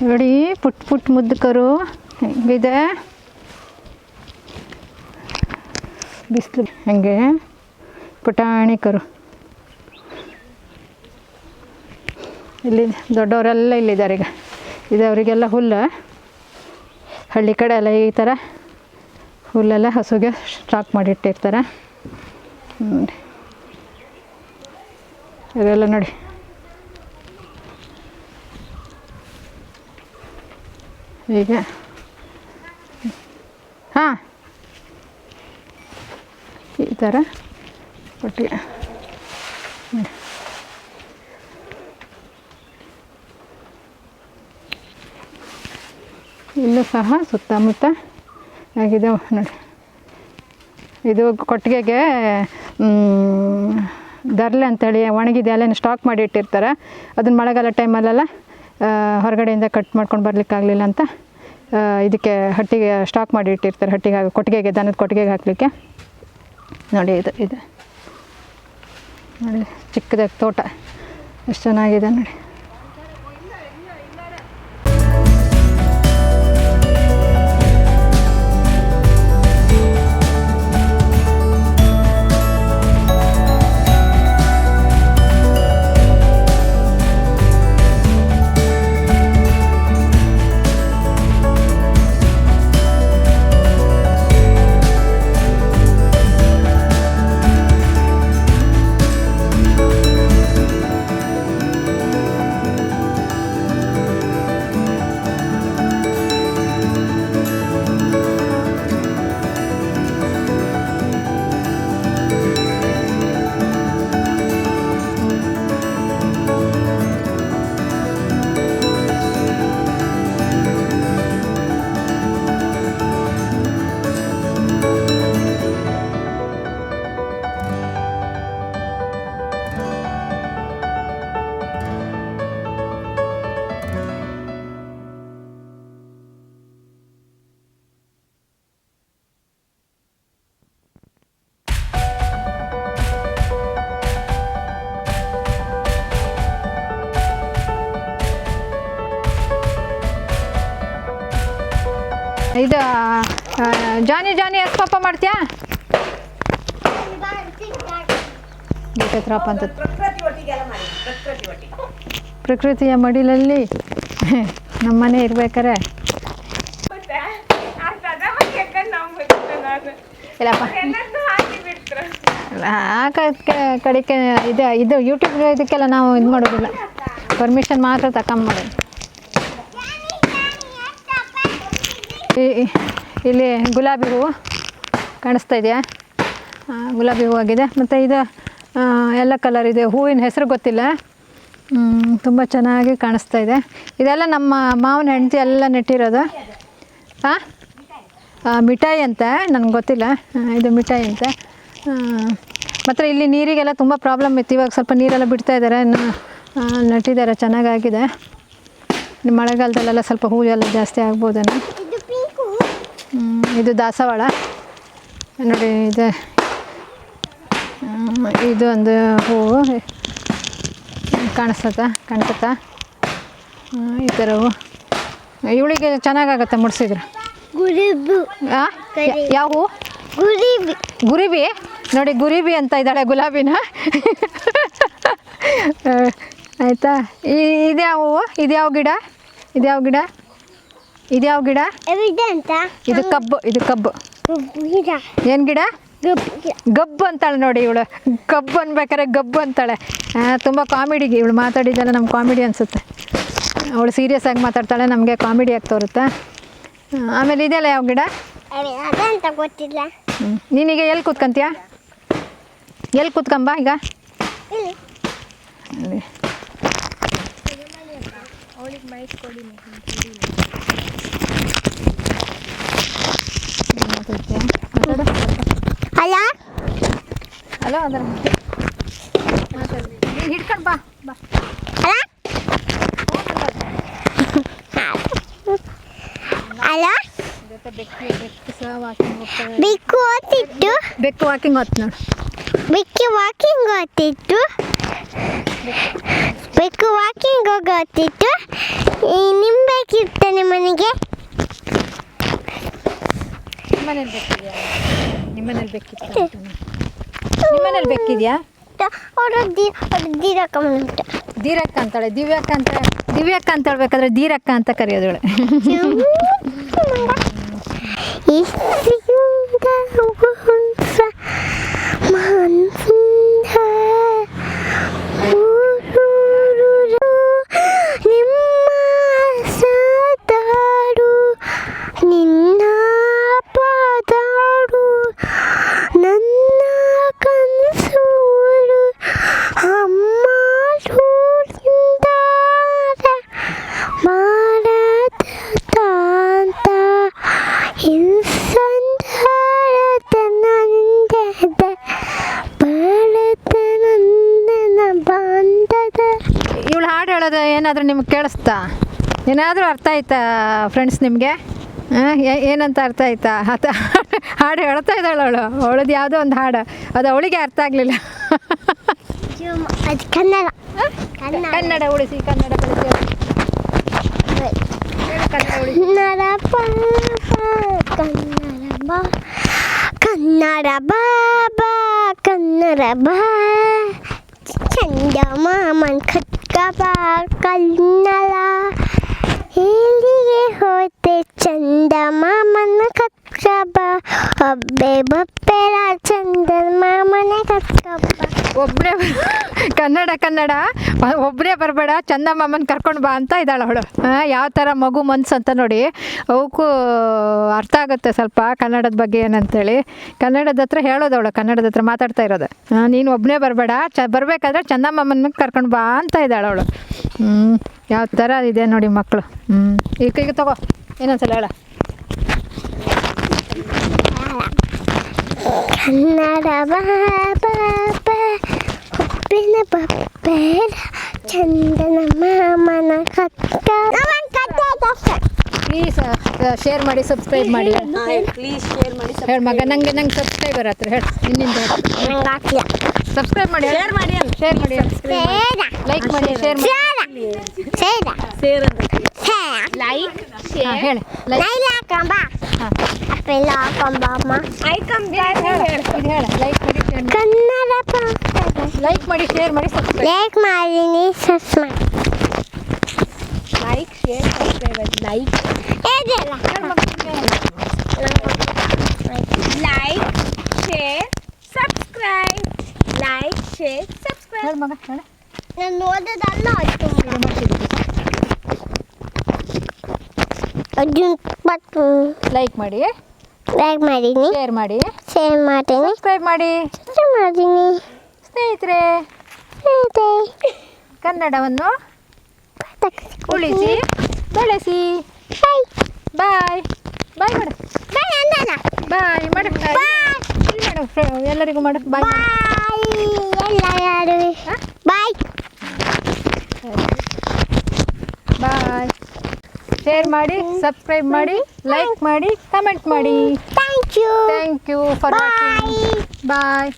ನೋಡಿ ಪುಟ್ ಪುಟ್ ಮುದ್ದಕರು ಹೆಂಗಿದೆ, ಬಿಸಿಲು ಹೆಂಗೆ ಪುಟಾಣಿ ಕರು. ಇಲ್ಲಿ ದೊಡ್ಡವರೆಲ್ಲ ಇಲ್ಲಿದ್ದಾರೆ. ಈಗ ಇದು ಅವರಿಗೆಲ್ಲ ಹುಲ್ಲು. ಹಳ್ಳಿ ಕಡೆ ಎಲ್ಲ ಈ ಥರ ಹುಲ್ಲೆಲ್ಲ ಹಸುಗೆ ಸ್ಟಾಕ್ ಮಾಡಿಟ್ಟಿರ್ತಾರೆ. ನೋಡಿ ಇದೆಲ್ಲ ನೋಡಿ. ಈಗ ಹಾಂ ಈ ಥರ ಒಟ್ಟಿಗೆ ಇಲ್ಲೂ ಸಹ ಸುತ್ತಮುತ್ತ ಆಗಿದೆ ನೋಡಿ. ಇದು ಕೊಟ್ಟಿಗೆಗೆ ದರ್ಲೆ ಅಂತೇಳಿ ಒಣಗಿದೆ ಅಲ್ಲೇನು ಸ್ಟಾಕ್ ಮಾಡಿ ಇಟ್ಟಿರ್ತಾರೆ. ಅದನ್ನ ಮಳೆಗಾಲ ಟೈಮಲ್ಲೆಲ್ಲ ಹೊರಗಡೆಯಿಂದ ಕಟ್ ಮಾಡ್ಕೊಂಡು ಬರಲಿಕ್ಕಾಗಲಿಲ್ಲ ಅಂತ ಇದಕ್ಕೆ ಹಟ್ಟಿಗೆ ಸ್ಟಾಕ್ ಮಾಡಿ ಇಟ್ಟಿರ್ತಾರೆ. ಹಟ್ಟಿಗೆ ಕೊಟ್ಟಿಗೆಗೆ, ದನದ ಕೊಟ್ಟಿಗೆಗೆ ಹಾಕಲಿಕ್ಕೆ. ನೋಡಿ ಇದು ನೋಡಿ ಚಿಕ್ಕದಾಗಿ ತೋಟ ಎಷ್ಟು ಚೆನ್ನಾಗಿದೆ ನೋಡಿ. ಇದು ಜಾನಿ ಎಷ್ಟು ಪಾಪ ಮಾಡ್ತೀಯಾ? ಬೇಕಾತ್ರಪ್ಪ ಅಂತ ಪ್ರಕೃತಿಯ ಮಡಿಲಲ್ಲಿ ನಮ್ಮನೆ ಇರ್ಬೇಕಾರೆ ಇಲ್ಲಪ್ಪ ಕಡೆಗೆ ಇದು ಯೂಟ್ಯೂಬ್ ಇದಕ್ಕೆಲ್ಲ ನಾವು ಇದು ಮಾಡೋದಿಲ್ಲ, ಪರ್ಮಿಷನ್ ಮಾತ್ರ ತಗೊಂಬೋದು. ಇಲ್ಲಿ ಗುಲಾಬಿ ಹೂವು ಕಾಣಿಸ್ತಾ ಇದೆಯಾ? ಗುಲಾಬಿ ಹೂವು ಆಗಿದೆ. ಮತ್ತು ಇದು ಎಲ್ಲ ಕಲರ್ ಇದೆ. ಹೂವಿನ ಹೆಸರು ಗೊತ್ತಿಲ್ಲ, ತುಂಬ ಚೆನ್ನಾಗಿ ಕಾಣಿಸ್ತಾ ಇದೆ. ಇದೆಲ್ಲ ನಮ್ಮ ಮಾವನ ಹೆಂಡತಿ ಎಲ್ಲ ನೆಟ್ಟಿರೋದು. ಹಾಂ ಮಿಠಾಯಿ ಅಂತ, ನನಗೆ ಗೊತ್ತಿಲ್ಲ ಇದು ಮಿಠಾಯಿ ಅಂತ. ಮತ್ತು ಇಲ್ಲಿ ನೀರಿಗೆಲ್ಲ ತುಂಬ ಪ್ರಾಬ್ಲಮ್ ಇತ್ತು. ಇವಾಗ ಸ್ವಲ್ಪ ನೀರೆಲ್ಲ ಬಿಡ್ತಾ ಇದ್ದಾರೆ, ನೆಟ್ಟಿದ್ದಾರೆ, ಚೆನ್ನಾಗಾಗಿದೆ. ಮಳೆಗಾಲದಲ್ಲೆಲ್ಲ ಸ್ವಲ್ಪ ಹೂವೆಲ್ಲ ಜಾಸ್ತಿ ಆಗ್ಬೋದೇನೋ. ಇದು ದಾಸವಾಳ ನೋಡಿ. ಇದು ಒಂದು ಹೂವು ಕಾಣಿಸುತ್ತಾ ಈ ಥರ ಹೂವು ಇವಳಿಗೆ ಚೆನ್ನಾಗಾಗತ್ತೆ ಮುಡಿಸಿದ್ರೆ. ಯಾವ ಹೂವು? ಗುರಿಬಿ ನೋಡಿ, ಗುರಿಬಿ ಅಂತ ಇದ್ದಾಳೆ ಗುಲಾಬಿನ. ಆಯಿತಾ? ಇದ್ಯಾವ ಹೂವು? ಇದ್ಯಾವ ಗಿಡ? ಇದ್ಯಾವ ಗಿಡ? ಇದು ಕಬ್ಬು. ಏನು ಗಿಡ? ಗಬ್ಬು ಅಂತಾಳೆ ನೋಡಿ ಇವಳು. ಕಬ್ಬು ಅನ್ಬೇಕಾರೆ ಗಬ್ಬು ಅಂತಾಳೆ. ತುಂಬ ಕಾಮಿಡಿ ಇವಳು ಮಾತಾಡಿದ್ದೆಲ್ಲ ನಮ್ಗೆ ಕಾಮಿಡಿ ಅನಿಸುತ್ತೆ. ಅವಳು ಸೀರಿಯಸ್ ಆಗಿ ಮಾತಾಡ್ತಾಳೆ, ನಮಗೆ ಕಾಮಿಡಿ ಆಗಿ ತೋರುತ್ತೆ. ಆಮೇಲೆ ಇದೆಯಲ್ಲ ಯಾವ ಗಿಡ? ಗೊತ್ತಿಲ್ಲ. ನೀನೀಗ ಎಲ್ಲಿ ಕೂತ್ಕೊಂತೀಯ? ಎಲ್ಲಿ ಕೂತ್ಕೊಂಬ ಈಗ. ಹಲೋ ಅದರ ಹಿಡ್ಕೊಂಡು ಬಾ. ಬೆಕ್ಕು ವಾಕಿಂಗ್ ಹೋಗ್ತು ನೋಡು. ಬೆಕ್ಕು ವಾಕಿಂಗ್ ಹೋಗುತ್ತಿತ್ತು. ನಿಂಬೆಕ್ಕಿ ನಿಮ್ಮನೆಗೆ ನಿಮ್ಮನೇಲಿ ಬೆಕ್ಕಿದೆಯಾ? ನಿಮ್ಮನೇಲಿ ಬೆಕ್ಕಿತ್ತು. ನಿಮ್ಮನೇಲಿ ಬೆಕ್ಕಿದೆಯಾ? ಅವರು ದೀರಕ್ಕ ಬಂದ್ಬಿಟ್ಟು ದೀರಕ್ಕ ಅಂತಾಳೆ. ದಿವ್ಯಕ್ಕ ಅಂತ ಹೇಳ್ಬೇಕಾದ್ರೆ ದೀರಕ್ಕ ಅಂತ ಕರೆಯೋದಳು. ನಿನ್ನ ಪಾದಾಡು ನನ್ನ ಕನಸೂರು ಅಮ್ಮ ಮಾಡದ ತಾಂತ ಇವಳು ಹಾಡು ಹೇಳೋದು ಏನಾದರೂ ನಿಮ್ಗೆ ಕೇಳಿಸ್ತಾ? ಏನಾದರೂ ಅರ್ಥ ಆಯ್ತಾ ಫ್ರೆಂಡ್ಸ್ ನಿಮಗೆ? ಏನಂತ ಅರ್ಥ ಆಯ್ತಾ? ಹಾಡು ಹೇಳ್ತಾ ಇದ್ದಾಳು ಅವಳದು ಯಾವುದೋ ಒಂದು ಹಾಡು, ಅದು ಅವಳಿಗೆ ಅರ್ಥ ಆಗಲಿಲ್ಲ. ಕನ್ನಡ ಉಳಿಸಿ, ಕನ್ನಡ ಬೆಳೆಸಿ, ಕನ್ನಡ ಉಳಿಸಿ. ಕನ್ನಡ ಬಾಬಾ ಕನ್ನಡ ಬಾ ಚಂದ ಮಾಮನ್ ಖಡ್ಗ ಬಾ ಕನ್ನಡ ಎಲ್ಲಿಗೆ ಹೋದೆ ಚಂದ ಮಾಮನ ಖಡ್ಗ ಬಾ ಒಬ್ಬೆ ಬಪ್ಪೆರ ಚಂದ ಮಾಮನ ಖಡ್ಗ ಬಾ. ಒಬ್ಬರೇ ಕನ್ನಡ ಒಬ್ಬರೇ ಬರಬೇಡ, ಚಂದ ಮಾಮನ ಕರ್ಕೊಂಡು ಬಾ ಅಂತ ಇದ್ದಾಳೆ ಅವಳು. ಯಾವ ಥರ ಮಗು ಮನ್ಸು ಅಂತ ನೋಡಿ, ಅವಕ್ಕೂ ಅರ್ಥ ಆಗುತ್ತೆ ಸ್ವಲ್ಪ ಕನ್ನಡದ ಬಗ್ಗೆ ಏನಂತೇಳಿ. ಕನ್ನಡದ ಹತ್ರ ಹೇಳೋದು ಅವಳು, ಕನ್ನಡದ ಹತ್ರ ಮಾತಾಡ್ತಾ ಇರೋದು. ನೀನು ಒಬ್ಬನೇ ಬರಬೇಡ, ಬರಬೇಕಾದ್ರೆ ಚಂದ ಮಾಮನ ಕರ್ಕೊಂಡು ಬಾ ಅಂತ ಇದ್ದಾಳೆ ಅವಳು. ಯಾವ ಥರ ಇದೆ ನೋಡಿ ಮಕ್ಕಳು. ಈಗ ತಗೋ, ಏನೊಂದ್ಸಲ ಹೇಳ. ಕನ್ನಡ ಬಾಬಾ ಒಪ್ಪಿನ ಬಪ್ಪೆರ ಚಂದನ ಮಾಮನ ಖಡ್ಗ. ಪ್ಲೀಸ್ ಶೇರ್ ಮಾಡಿ, ಸಬ್ಸ್ಕ್ರೈಬ್ ಮಾಡಿ. ಹೇಳಿ ಮಗ, ನಂಗೆ ಸಬ್ಸ್ಕ್ರೈಬರ್ ಹತ್ರ ಹೇಳಿ. ಇನ್ನಿಂದ ಸಬ್ಸ್ಕ್ರೈಬ್ ಮಾಡಿ, ಶೇರ್ ಮಾಡಿ, ಲೈಕ್ ಮಾಡಿ, ಶೇರ್ ಮಾಡಿ. ಹೇಳಿ ಲೈಕ್ ಮಾಡಿ, ಶೇರ್ ಮಾಡಿ, ಲೈಕ್ ಮಾಡಿ, subscribe like share subscribe like ಹೇಳಿ ಮಗ, ಹೇಳಿ. ನಾನು ಓದೋದಲ್ಲ ಆಯ್ತು ಲೈಕ್ ಮಾಡಿ, ಮಾಡಿನಿ, ಶೇರ್ ಮಾಡಿ, ಸಬ್ಸ್ಕ್ರೈಬ್ ಮಾಡಿ. ಸ್ನೇಹಿತರೆ, ಕನ್ನಡವನ್ನು ಉಳಿಸಿ ಬೆಳೆಸಿ. ಬಾಯ್ ಬಾಯ್ ಮಾಡು, ಬಾಯ್ ಮಾಡು, ಎಲ್ಲರಿಗೂ ಮಾಡು. Bye bye bye. ಶೇರ್ ಮಾಡಿ, ಸಬ್ಸ್ಕ್ರೈಬ್ ಮಾಡಿ, ಲೈಕ್ ಮಾಡಿ, ಕಮೆಂಟ್ ಮಾಡಿ. Thank you for watching. Bye.